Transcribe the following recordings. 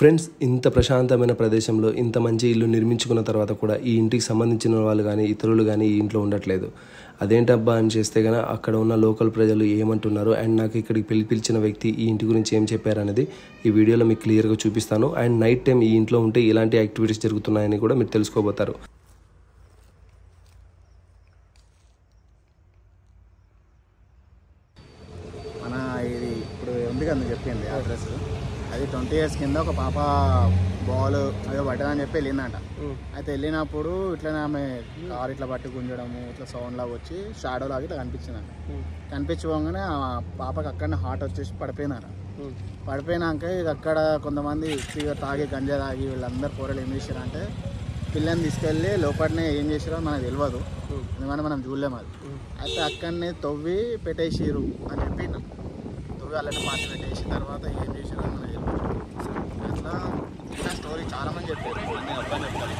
Friends, ఇంత ప్రశాంతమైన ప్రదేశంలో ఇంత మంచి ఇల్లు నిర్మించుకున్న తర్వాత కూడా ఈ ఇంటికి సంబంధించిన వాళ్ళు కానీ ఇతరులు కానీ ఈ ఇంట్లో ఉండట్లేదు. అదేంటబ్బా అని చేస్తే కనుక అక్కడ ఉన్న లోకల్ ప్రజలు ఏమంటున్నారు అండ్ నాకు ఇక్కడికి పిలిచిన వ్యక్తి ఈ ఇంటి గురించి ఏం చెప్పారనేది ఈ వీడియోలో మీకు క్లియర్గా చూపిస్తాను. అండ్ నైట్ టైం ఈ ఇంట్లో ఉంటే ఎలాంటి యాక్టివిటీస్ జరుగుతున్నాయని కూడా మీరు తెలుసుకోబోతారు. మన ఇది ఇప్పుడు ఉంది కదా చెప్పింది అడ్రస్, అది 20 years కింద ఒక పాప బాల్ అదే పడ్డదని చెప్పి వెళ్ళిందంట. అయితే వెళ్ళినప్పుడు ఇట్లా ఆమె కారు ఇట్లా పట్టి గుంజడము ఇట్లా సౌండ్ లాగా వచ్చి షాడో లాగా ఇట్లా కనిపించిందంట. కనిపించగానే ఆ పాపకి అక్కడనే హార్ట్ వచ్చేసి పడిపోయిందంట. పడిపోయినాక ఇక అక్కడ కొంతమంది తాగి గంజా తాగి వీళ్ళందరూ పోరలు ఏం చేశారంటే పిల్లని తీసుకెళ్ళి లోపలనే ఏం చేసారో మనకు తెలియదు, ఎందుకంటే మనం చూడలేము అది. అయితే అక్కడనే తవ్వి పెట్టేసిరు అని చెప్పి తవ్వి అలాంటి పార్టీ పెట్టేసిన తర్వాత ఏం చేసారో మనకు తెలియదు. అట్లా ఇంకా స్టోరీ చాలామంది చెప్పారు, అన్నీ అబ్బాయి చెప్తారు.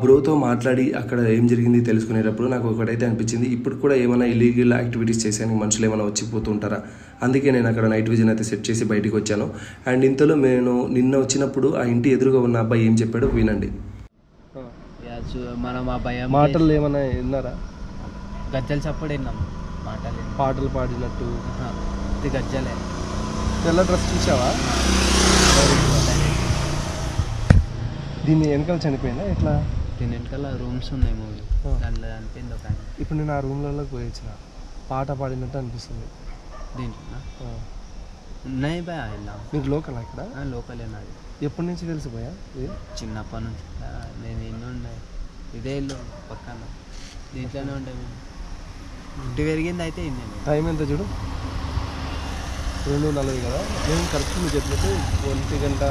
బ్రోతో మాట్లాడి అక్కడ ఏం జరిగింది తెలుసుకునేటప్పుడు నాకు ఒకటైతే అనిపించింది, ఇప్పుడు కూడా ఏమైనా ఇల్లీగల్ యాక్టివిటీస్ చేసానికి మనుషులు ఏమైనా వచ్చిపోతుంటారా. అందుకే నేను అక్కడ నైట్ విజన్ అయితే సెట్ చేసి బయటికి వచ్చాను. అండ్ ఇంతలో నేను నిన్న వచ్చినప్పుడు ఆ ఇంటి ఎదురుగా ఉన్న అబ్బాయి ఏం చెప్పాడో వినండి. మనం ఆ భయం మాటలు ఏమైనా విన్నారా? గజ్జలు చప్పుడు విన్నాం, పాటలు పాడినట్టు గజ్జలే. తెల్ల డ్రెస్ చూసావా? దీన్ని వెనకాల చనిపోయిందా ఎట్లా? దీని వెనకాల రూమ్స్ ఉన్నాయి, మూవీ దాంట్లో అనిపోయింది ఒక. ఇప్పుడు నేను ఆ రూమ్లలోకి పోయించిన పాట పాడినట్టు అనిపిస్తుంది. దీంట్లో ఉన్నాయి భయ వెళ్ళాం. మీకు లోకల్ ఇక్కడ? లోకలే నాది. ఎప్పటి నుంచి తెలిసిపోయా? చిన్నప్పటి నుంచి నేను ఎన్నో ఉన్నాయి, ఇదే ఇల్లు పక్కన దీంట్లోనే ఉంటాయి. మేము ఇంటి పెరిగింది అయితే ఇన్ని. టైం ఎంత చూడు, 2:40 కదా. నేను కరెక్ట్ మీరు చెప్పినట్టు 1 గంట.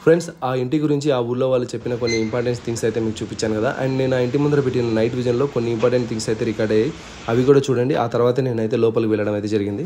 ఫ్రెండ్స్, ఆ ఇంటి గురించి ఆ ఊళ్ళో వాళ్ళు చెప్పిన కొన్ని ఇంపార్టెంట్ థింగ్స్ అయితే మీకు చూపించాను కదా. అండ్ నేను ఆ ఇంటి ముందర పెట్టిన నైట్ విజన్లో కొన్ని ఇంపార్టెంట్ థింగ్స్ అయితే రికార్డ్ అయ్యాయి, అవి కూడా చూడండి. ఆ తర్వాత నేనైతే లోపలికి వెళ్ళడం అయితే జరిగింది.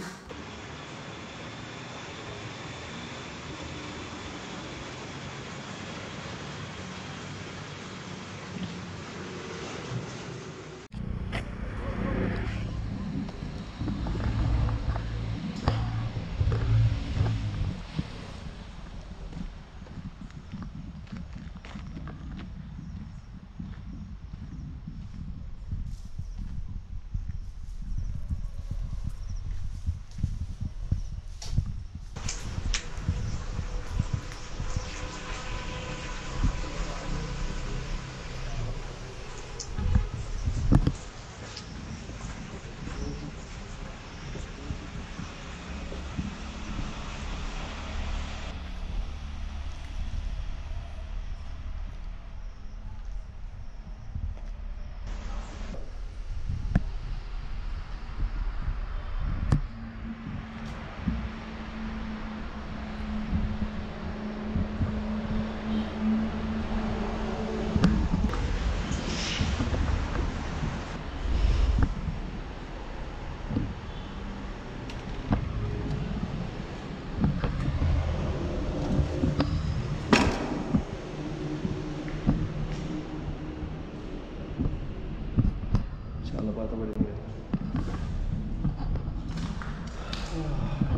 చాలా పాతబడింది.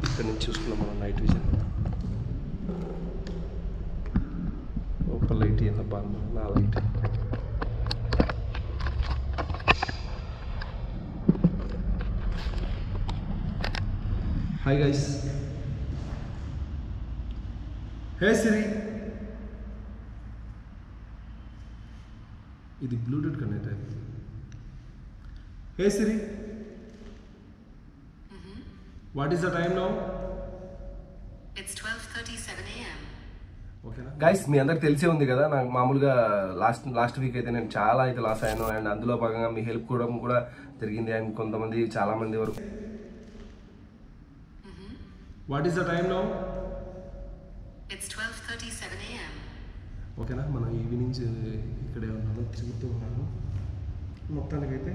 ఇక్కడ నుంచి చూసుకున్నాం మనం నైట్ విజన్. ఒక లైట్ ఎంత బాగుంది, నా light. Hi guys. Hey Siri, ఇది బ్లూటూత్ కనెక్ట్ అయింది. Hey Siri, what is the time now? It's 12:37 a.m. ఓకేనా గైస్, మీ అందరికి తెలిసే ఉంది కదా, నాకు మామూలుగా లాస్ట్ వీక్ అయితే నేను చాలా అయితే లాస్ అయ్యాను. అండ్ అందులో భాగంగా మీ హెల్ప్ కూడా జరిగింది. అండ్ కొంతమంది చాలా మంది వరకు. What is the time now? It's 12:37 a.m. ఓకేనా, మనం ఈవినింగ్ ఇక్కడే ఉన్నాను, తిరుగుతూ ఉన్నాను. మొత్తానికైతే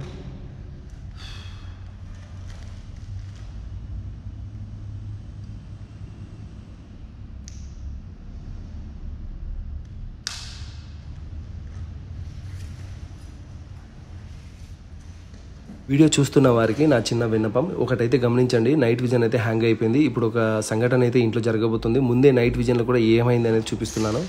వీడియో చూస్తున్న వారికి నా చిన్న విన్నపం, ఒకటైతే గమనించండి, నైట్ విజన్ అయితే హ్యాంగ్ అయిపోయింది. ఇప్పుడు ఒక సంఘటన అయితే ఇంట్లో జరగబోతుంది. ముందే నైట్ విజన్లో కూడా ఏమైంది అనేది చూపిస్తున్నాను.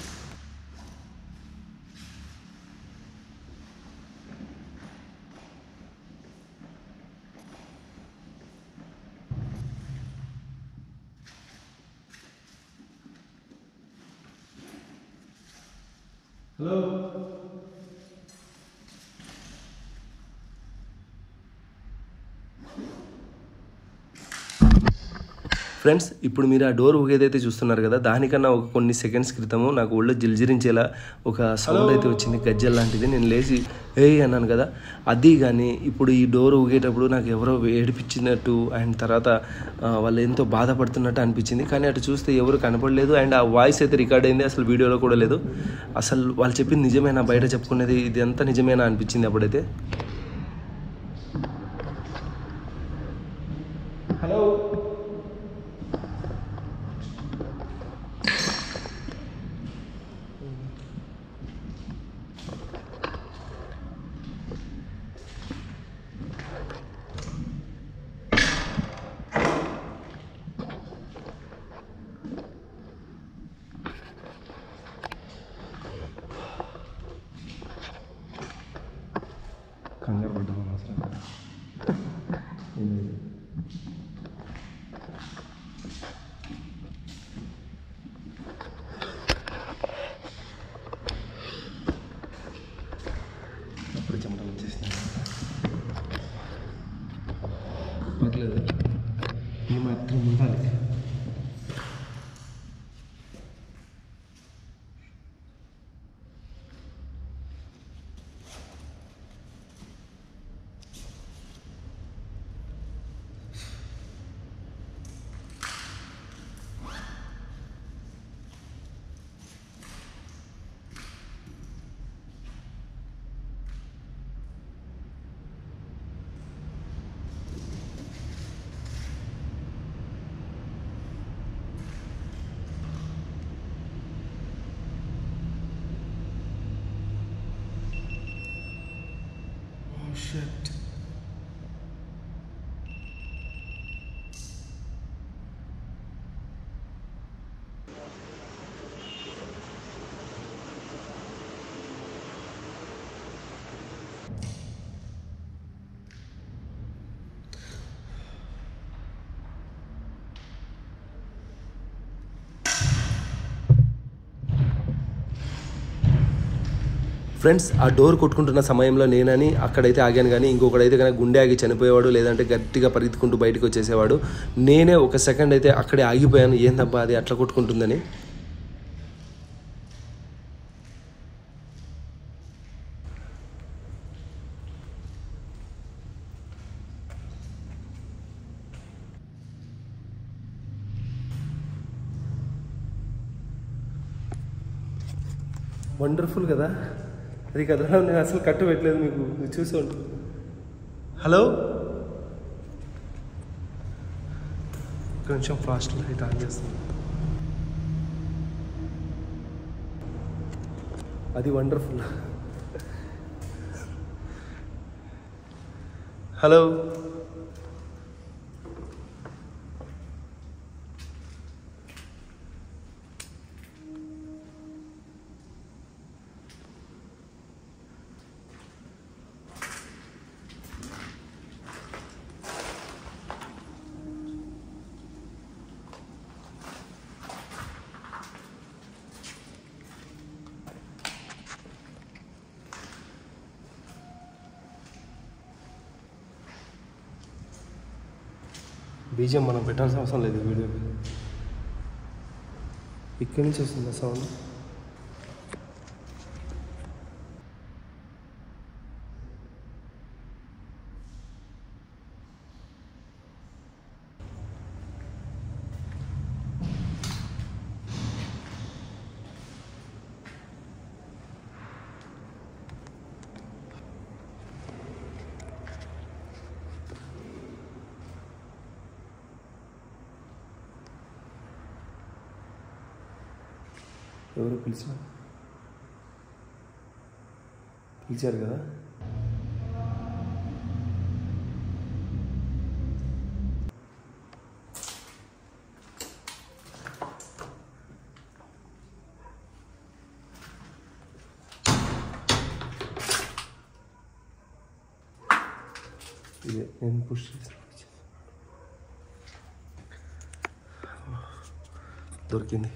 హలో ఫ్రెండ్స్, ఇప్పుడు మీరు ఆ డోర్ ఊగేదైతే చూస్తున్నారు కదా, దానికన్నా ఒక కొన్ని సెకండ్స్ క్రితము నాకు ఒళ్ళు జిల్జిరించేలా ఒక సౌండ్ అయితే వచ్చింది, గజ్జల్ లాంటిది. నేను లేచి అన్నాను కదా, అది కానీ ఇప్పుడు ఈ డోర్ ఊగేటప్పుడు నాకు ఎవరో ఏడిపించినట్టు అండ్ తర్వాత వాళ్ళు ఎంతో బాధపడుతున్నట్టు అనిపించింది. కానీ అటు చూస్తే ఎవరు కనపడలేదు అండ్ ఆ వాయిస్ అయితే రికార్డ్ అయింది, అసలు వీడియోలో కూడా లేదు. అసలు వాళ్ళు చెప్పింది నిజమేనా, బయట చెప్పుకునేది ఇదంతా నిజమేనా అనిపించింది అప్పుడైతే. హలో కంగారు పడ్డాము అవసరం. అప్పుడు చెమటలు వచ్చేసినాయి. పర్లేదు, ఈ మాత్రం ఉండాలి. Shit. ఫ్రెండ్స్, ఆ డోర్ కొట్టుకుంటున్న సమయంలో నేనని అక్కడైతే ఆగాను, కానీ ఇంకొకడైతే కనుక గుండె ఆగి చనిపోయేవాడు, లేదంటే గట్టిగా పరిగెత్తుకుంటూ బయటకు వచ్చేసేవాడు. నేనే ఒక సెకండ్ అయితే అక్కడే ఆగిపోయాను, ఏందబ్బా అది అట్లా కొట్టుకుంటుందని. వండర్ఫుల్ కదా అది కదా, నేను అసలు కట్టు పెట్టలేదు, మీకు చూసి ఉంటుంది. హలో, కొంచెం ఫాస్ట్ లైట్ ఆన్ చేస్తుంది. అది వండర్ఫుల్. హలో, బీజిఎం మనం పెట్టాల్సిన అవసరం లేదు వీడియోకి. ఇక్కడి నుంచి వస్తుంది సౌండ్. ఎవరు పిలిచారు కదా. ఇది నేను పుష్ చేసి దొరికింది.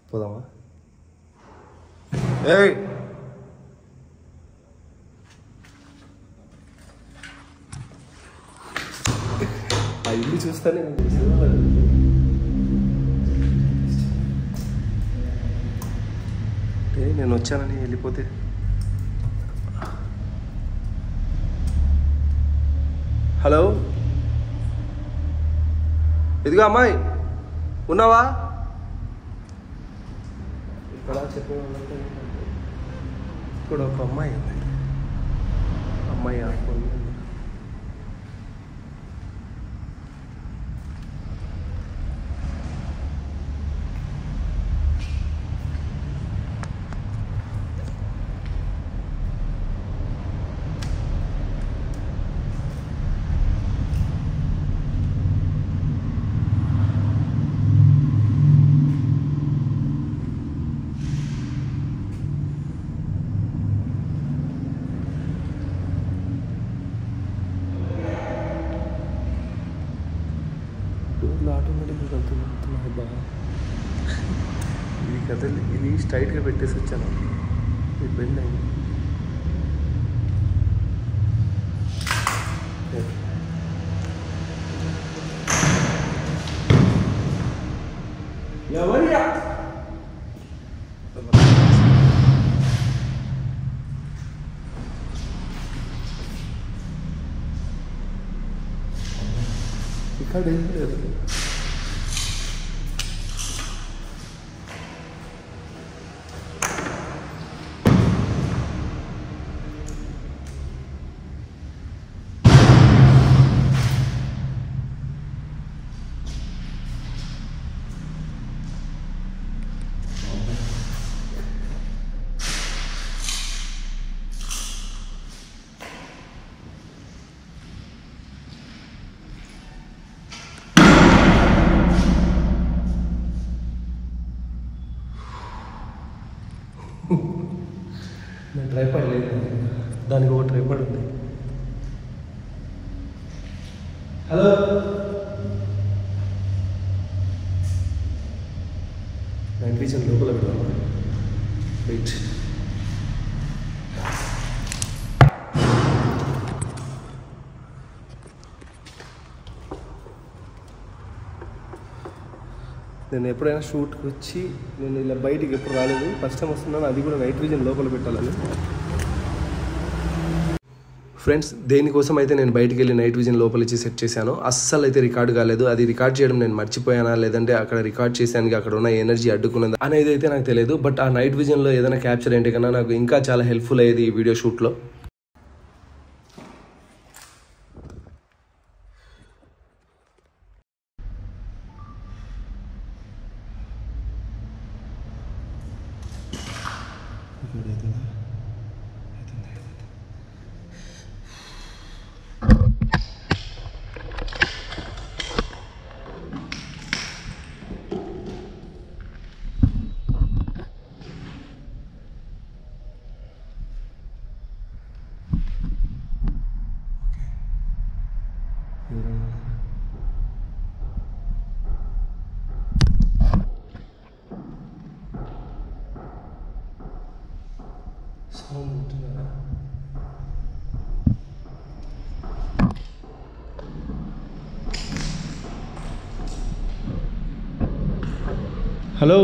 పోదామా? ఏయ్ ఆ ఇల్లు చూస్తానే అంటే నేను వచ్చానని వెళ్ళిపోతే. హలో, ఇదిగో అమ్మాయి ఉన్నావా? ఇక్కడ చెప్పేవాళ్ళంటే ఇక్కడ ఒక అమ్మాయి ఉంది. అమ్మాయి ఆడుకోండి. ఆటోమేటిక్గా కలుతున్నాయి బాగా. ఇది కదలి, ఇది స్ట్రైట్గా పెట్టేసి వచ్చాను. ఇది బెండ్ అయింది. ఎవరియా ఇక్కడ ఏం లేదు. నా ట్రైపాడ్ లేదు, దానికి ఒక ట్రైపాడ్ ఉంది. హలో, నైట్ విజన్ లోపల పెడదామా? వెయిట్. నేను ఎప్పుడైనా షూట్కి వచ్చి నేను ఇలా బయటికి ఎప్పుడు రాలేదు, ఫస్ట్ టైం వస్తున్నాను, అది కూడా నైట్ విజన్ లోపల పెట్టాలని. ఫ్రెండ్స్, దేనికోసం అయితే నేను బయటికి వెళ్ళి నైట్ విజన్ లోపల ఇచ్చి సెట్ చేశాను. అస్సలు అయితే రికార్డ్ కాలేదు. అది రికార్డ్ చేయడం నేను మర్చిపోయానా, లేదంటే అక్కడ రికార్డ్ చేశానికి అక్కడ ఉన్న ఎనర్జీ అడ్డుకున్నది అనేది అయితే నాకు తెలియదు. బట్ ఆ నైట్ విజన్లో ఏదైనా క్యాప్చర్ ఏంటి కన్నా నాకు ఇంకా చాలా హెల్ప్ఫుల్ అయ్యేది ఈ వీడియో షూట్లో. హలో,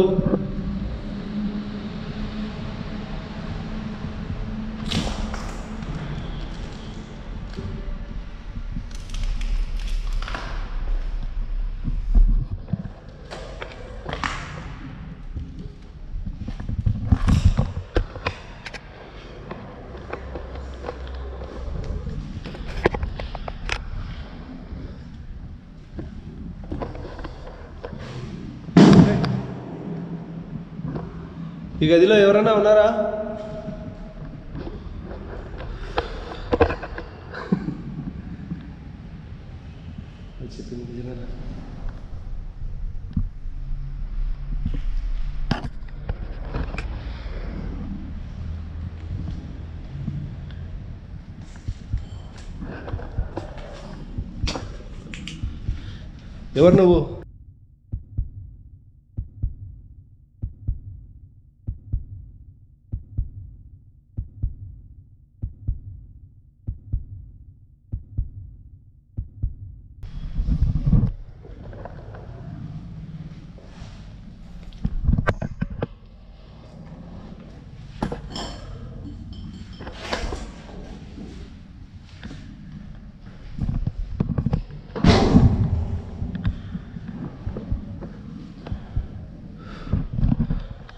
ఈ గదిలో ఎవరైనా ఉన్నారా? చెప్పింది నిజమేనా? ఎవరు నువ్వు?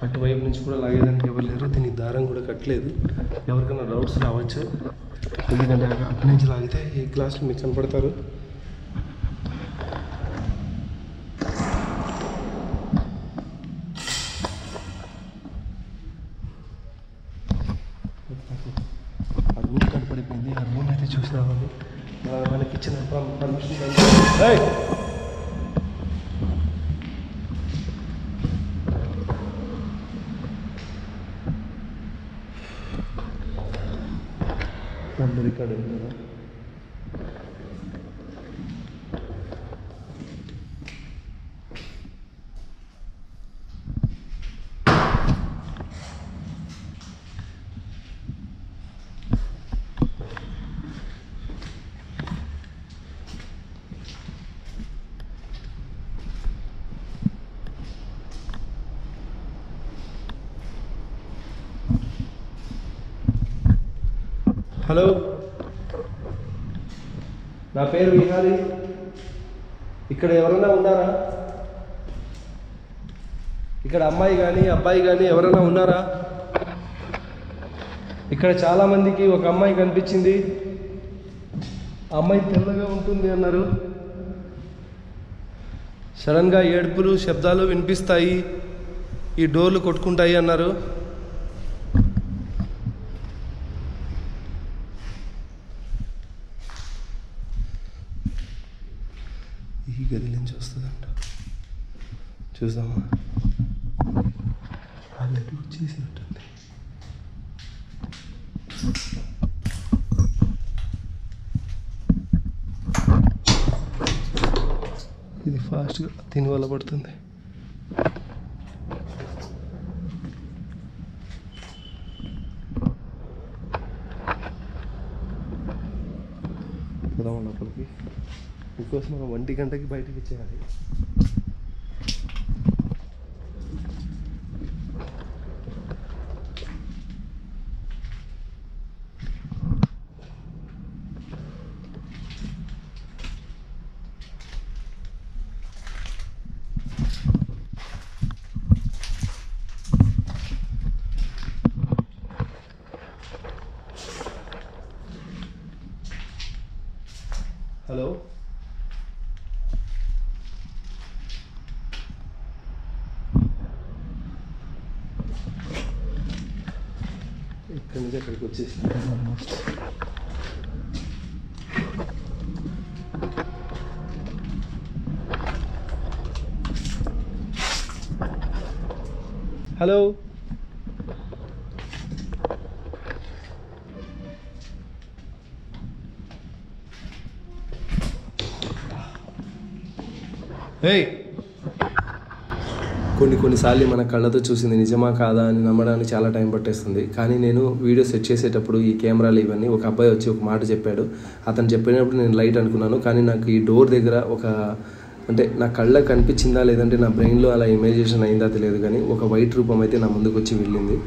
అటువైపు నుంచి కూడా లాగేదానికి ఎవరు లేరు. దీనికి దారం కూడా కట్టలేదు. ఎవరికైనా డౌట్స్ రావచ్చు, ఎందుకంటే అక్కడి నుంచి లాగితే ఈ గ్లాసులు మీకు కనపడతారు. ఆ రూమ్ కనపడిపోయింది. ఆ రూమ్ అయితే చూసి రావాలి. మనకి ఇచ్చిన పర్మిషన్ అందరు ఇక్కడ కదా. హలో, నా పేరు విహారీ. ఇక్కడ ఎవరైనా ఉన్నారా? ఇక్కడ అమ్మాయి కానీ అబ్బాయి కానీ ఎవరైనా ఉన్నారా? ఇక్కడ చాలామందికి ఒక అమ్మాయి కనిపించింది. ఆ అమ్మాయి తెల్లగా ఉంటుంది అన్నారు. సడన్గా ఏడుపులు శబ్దాలు వినిపిస్తాయి, ఈ డోర్లు కొట్టుకుంటాయి అన్నారు. ఈ గది నుంచి వస్తుందంట, చూద్దామా? వాళ్ళకి వచ్చేసినట్టుంది. ఇది ఫాస్ట్గా దీని వల్ల పడుతుంది. పోదామా లోపలికి? బికాస్ మనం 1 గంటకి బయటకి ఇచ్చేయాలి. హలో, ఇక్కడి నుంచి అక్కడికి వచ్చేసి ఆల్మోస్ట్. హలో, కొన్నిసార్లు మన కళ్ళతో చూసింది నిజమా కాదా అని నమ్మడానికి చాలా టైం పట్టేస్తుంది. కానీ నేను వీడియో సెట్ చేసేటప్పుడు ఈ కెమెరాలు ఇవన్నీ ఒక అబ్బాయి వచ్చి ఒక మాట చెప్పాడు. అతను చెప్పినప్పుడు నేను లైట్ అనుకున్నాను, కానీ నాకు ఈ డోర్ దగ్గర అంటే నా కళ్ళకు కనిపించిందా లేదంటే నా బ్రెయిన్లో అలా ఇమేజినేషన్ అయిందా తెలియదు, కానీ ఒక వైట్ రూపం అయితే నా ముందుకు వచ్చి వెళ్ళింది.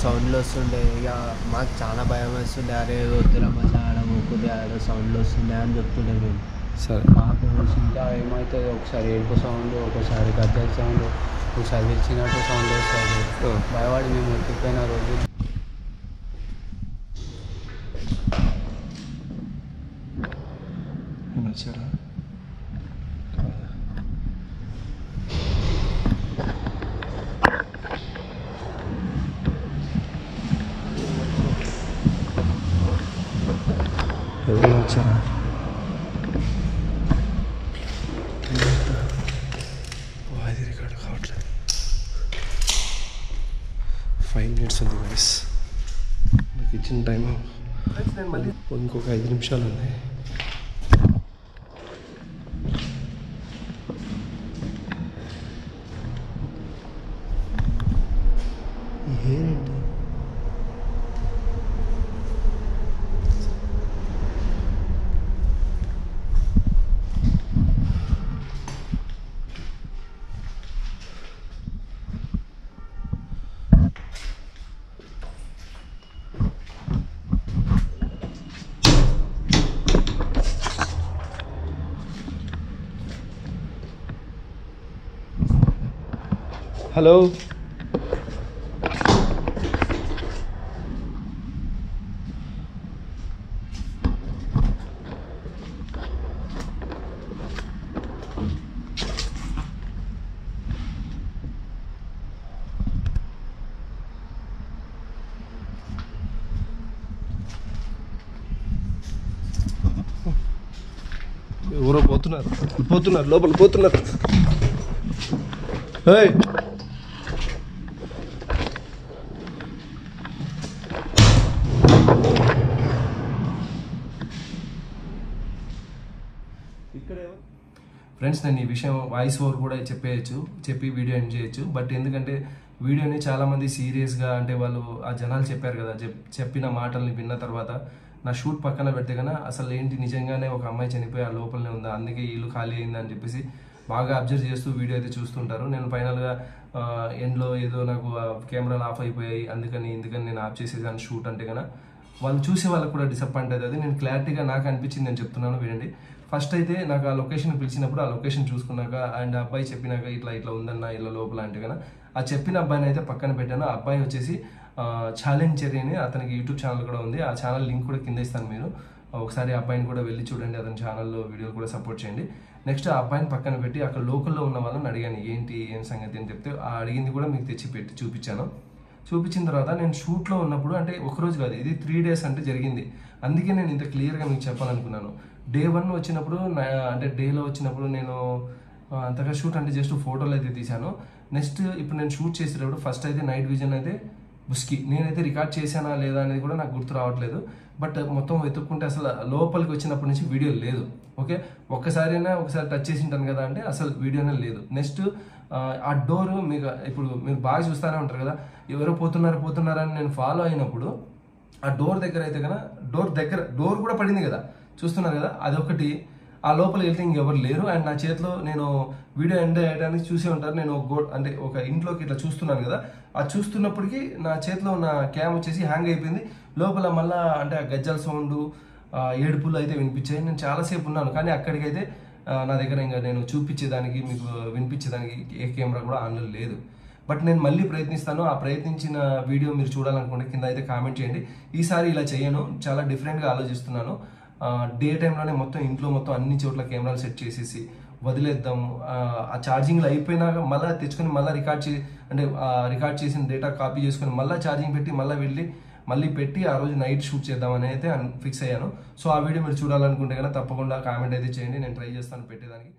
సౌండ్లు వస్తుండే. ఇక మాకు చాలా భయం వేస్తుండే. అరే వద్దురమ్మా ఆడ మొక్కుది ఆడ సౌండ్లు వస్తుండే అని చెప్తుండే మేము. సరే, మాకు ఇంకా ఏమవుతుంది, ఒకసారి ఏడుపు సౌండ్, ఒకసారి గద్దెల సౌండ్, ఒకసారి విరిచినట్టు సౌండ్ వస్తుంది. భయపడి మేము ఎక్కిపోయిన రోజు వచ్చారా? ఎవరు వచ్చారా? అది రికార్డు కావట్లేదు. 5 minutes ఉంది గైస్. నాకు ఇచ్చిన టైం నేను మళ్ళీ ఇంకొక 5 నిమిషాలు ఉన్నాయి. ఈ హెయిర్ ఏంటి? హలో, ఎవరో పోతున్నారు లోపల పోతున్నారు. ఫ్రెండ్స్, నేను ఈ విషయం వాయిస్ ఓవర్ కూడా చెప్పి వీడియో ఎండ్ చేయొచ్చు. బట్ ఎందుకంటే వీడియోని చాలామంది సీరియస్గా, అంటే వాళ్ళు ఆ జనాలు చెప్పారు కదా, చెప్పిన మాటల్ని విన్న తర్వాత నా షూట్ పక్కన పెడితే కన్నా అసలు ఏంటి నిజంగానే ఒక అమ్మాయి చనిపోయి ఆ లోపలనే ఉందా, అందుకే ఇల్లు ఖాళీ అయిందా అని చెప్పేసి బాగా అబ్జర్వ్ చేస్తూ వీడియో అయితే చూస్తుంటారు. నేను ఫైనల్గా ఎండ్లో ఏదో నాకు కెమెరాలు ఆఫ్ అయిపోయాయి అందుకని నేను ఆఫ్ చేసేదాన్ని షూట్ అంటే కన్నా వాళ్ళు చూసే వాళ్ళకి కూడా డిసప్పాయింట్ అవుతుంది. నేను క్లారిటీగా నాకు అనిపించింది నేను చెప్తున్నాను వినండి. ఫస్ట్ అయితే నాకు ఆ లొకేషన్ పిలిచినప్పుడు ఆ లొకేషన్ చూసుకున్నాక అండ్ అబ్బాయి చెప్పినాక ఇట్లా ఉందన్న ఇళ్ళ లోపల అంటే కన్నా ఆ చెప్పిన అబ్బాయిని అయితే పక్కన పెట్టాను. ఆ అబ్బాయి వచ్చేసి ఛాలెంజ్ చెర్రీ అని అతనికి యూట్యూబ్ ఛానల్ కూడా ఉంది. ఆ ఛానల్ లింక్ కూడా కింద ఇస్తాను, మీరు ఒకసారి అబ్బాయిని కూడా వెళ్ళి చూడండి, అతని ఛానల్లో వీడియోలు కూడా సపోర్ట్ చేయండి. నెక్స్ట్ ఆ అబ్బాయిని పక్కన పెట్టి అక్కడ లోకల్లో ఉన్న వాళ్ళని అడిగాను ఏం సంగతి అని చెప్తే ఆ అడిగింది కూడా మీకు తెచ్చి చూపించాను. చూపించిన తర్వాత నేను షూట్లో ఉన్నప్పుడు, అంటే ఒకరోజు కాదు, ఇది 3 days అంటే జరిగింది. అందుకే నేను ఇంత క్లియర్గా మీకు చెప్పాలనుకున్నాను. Day 1 వచ్చినప్పుడు అంటే డేలో వచ్చినప్పుడు నేను అంతగా షూట్ అంటే జస్ట్ ఫోటోలు అయితే తీశాను. నెక్స్ట్ ఇప్పుడు నేను షూట్ చేసేటప్పుడు ఫస్ట్ అయితే నైట్ విజన్ అయితే బుస్కి నేనైతే రికార్డ్ చేశానా లేదా అనేది కూడా నాకు గుర్తు రావట్లేదు. బట్ మొత్తం వెతుక్కుంటే అసలు లోపలికి వచ్చినప్పటి నుంచి వీడియో లేదు. ఓకే, ఒకసారి టచ్ చేసి ఉంటాను కదా అంటే అసలు వీడియోనే లేదు. నెక్స్ట్ ఆ డోర్ మీకు ఇప్పుడు మీరు బాగా చూస్తూనే ఉంటారు కదా, ఎవరో పోతున్నారని నేను ఫాలో అయినప్పుడు ఆ డోర్ దగ్గర అయితే కదా డోర్ కూడా పడింది కదా, చూస్తున్నారు కదా, అదొకటి. ఆ లోపలికి వెళ్తే ఇంకెవరు లేరు. అండ్ నా చేతిలో నేను వీడియో ఎండ్ అయ్యడానికి చూసే ఉంటారు, నేను అంటే ఒక ఇంట్లోకి ఇట్లా చూస్తున్నాను కదా, ఆ చూస్తున్నప్పటికీ నా చేతిలో ఉన్న క్యామ్ వచ్చేసి హ్యాంగ్ అయిపోయింది. లోపల మళ్ళీ అంటే ఆ గజ్జల సౌండ్, ఏడుపులు అయితే వినిపించాయి. నేను చాలాసేపు ఉన్నాను, కానీ అక్కడికైతే నా దగ్గర ఇంకా నేను చూపించేదానికి మీకు వినిపించేదానికి ఏ కెమెరా కూడా ఆన్లో లేదు. బట్ నేను మళ్ళీ ప్రయత్నిస్తాను. ఆ ప్రయత్నించిన వీడియో మీరు చూడాలనుకుంటే కింద అయితే కామెంట్ చేయండి. ఈసారి ఇలా చేయను, చాలా డిఫరెంట్గా ఆలోచిస్తున్నాను. డే టైంలోనే ఇంట్లో మొత్తం అన్ని చోట్ల కెమెరాలు సెట్ చేసేసి వదిలేద్దాము. ఆ ఛార్జింగ్లో అయిపోయినాక మళ్ళీ తెచ్చుకొని మళ్ళీ రికార్డ్ చేసిన డేటా కాపీ చేసుకొని మళ్ళీ ఛార్జింగ్ పెట్టి మళ్ళీ పెట్టి ఆ రోజు నైట్ షూట్ చేద్దామని అయితే ఫిక్స్ అయ్యాను. సో ఆ వీడియో మీరు చూడాలనుకుంటే కనుక తప్పకుండా కామెంట్ అయితే చేయండి, నేను ట్రై చేస్తాను పెట్టేదానికి.